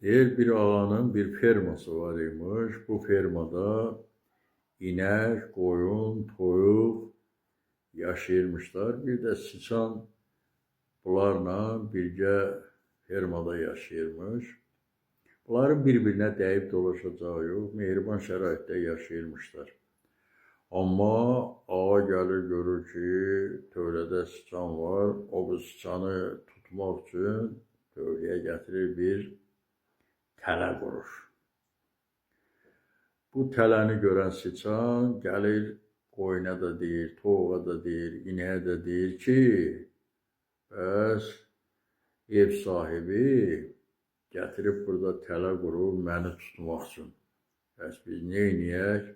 Deyir bir ağanın bir ferması var imiş. Bu fermada inek, koyun, toyuq yaşayırmışlar. Bir de sıçan bunlarla birgə fermada yaşayırmış. Bunların bir-birinə dəyib dolaşacağı yox, mehriban şəraitdə yaşayırmışlar. Amma ağa gəlir görür ki, tövlədə sıçan var. O bu sıçanı tutmaq üçün tövləyə gətirir bir tələ qurur. Bu tələni görən sıçan gəlir qoyuna da deyir, toyuğa da deyir, inəyə də deyir ki, bəs ev sahibi gətirib burada tələ qurub məni tutmaq üçün. Bəs biz neyniyək?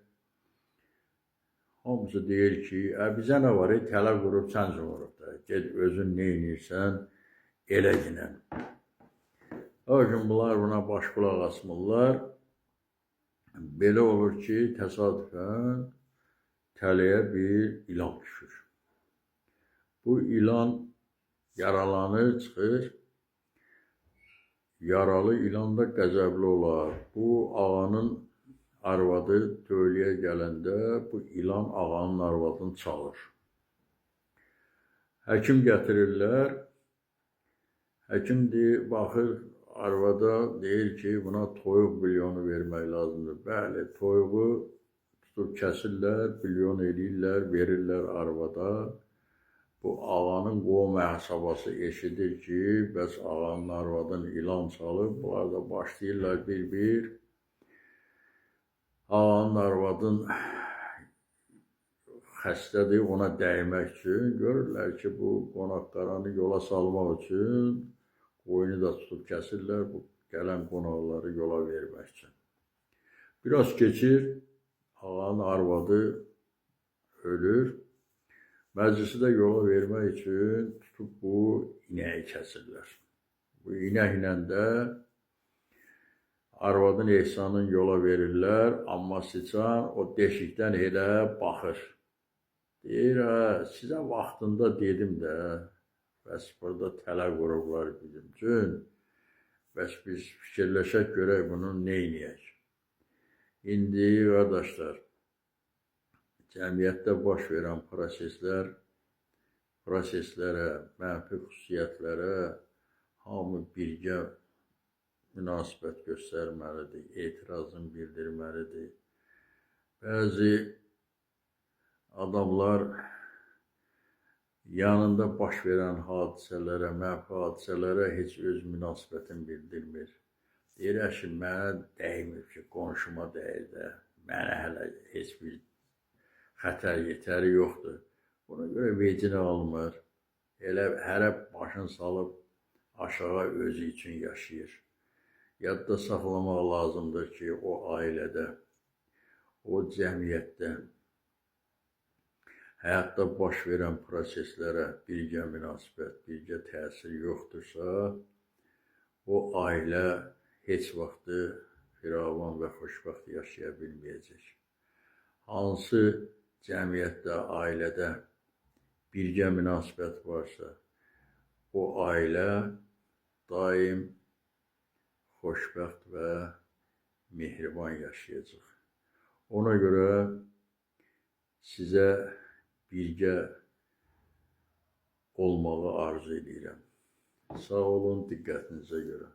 Hamısı deyir ki, bizə nə var, tələ qurub sən vurub da, ged özün neynirsən, elə ginən. O gün bunlar buna baş qulaq asmırlar. Belə olur ki, təsadüfən tələyə bir ilan düşür. Bu ilan yaralanır, çıxır. Yaralı ilan da qəzəbli olar. Bu ağanın arvadı tövləyə gələndə bu ilan ağanın arvadını çalır. Həkim gətirirlər. Həkim baxır arvada, deyir ki, buna toyuq bilyonu vermək lazımdır. Bəli, toyuğu tutub kəsirlər, bilyon eləyirlər, verirlər arvada. Bu ağanın qovma əsabası eşidir ki, bəs ağanın arvadını ilan çalıb, bunlar da başlayırlar bir-bir. Ağanın arvadın xəstədir, ona dəymək üçün. Görürlər ki, bu qonaqlarını yola salmaq üçün qoyunu da tutub kəsirlər, bu gələn qonaqları yola vermək üçün. Biraz keçir, ağanın arvadı ölür. Məclisi də yola vermək üçün tutub bu inəyi kəsirlər. Bu inəklə də arvadın ehsanını yola verirlər, amma sıçan o deşikdən elə baxır. Deyir, sizə vaxtında dedim də, bəs burada tələ qurublar bizim üçün, bəs biz fikirləşək görək bunu neyniyək. İndi qardaşlar, cəmiyyətdə baş verən proseslərə, mənfi xüsusiyyətlərə hamı birgə münasibət göstərməlidir, etirazını bildirməlidir. Bəzi adamlar yanında baş verən hadisələrə, mənfi hadisələrə heç öz münasibətini bildirmir. Deyir, əşi, mənə dəymir ki, qonşuma dəyir də, mənə hələ heç bir xətər yetəri yoxdur. Buna görə vecinə almır. Elə hərə başını salıb aşağı özü üçün yaşayır. Yadda saxlamaq lazımdır ki, o ailədə, o cəmiyyətdə, həyatda baş verən proseslərə birgə münasibət, birgə təsir yoxdursa, o ailə heç vaxtı firavan və xoşbəxt yaşaya bilməyəcək. Hansı cəmiyyətdə, ailədə birgə münasibət varsa, o ailə daim xoşbəxt və mehriban yaşayacaq. Ona görə sizə birgə olmağı arzu edirəm. Sağ olun, diqqətinizə görə.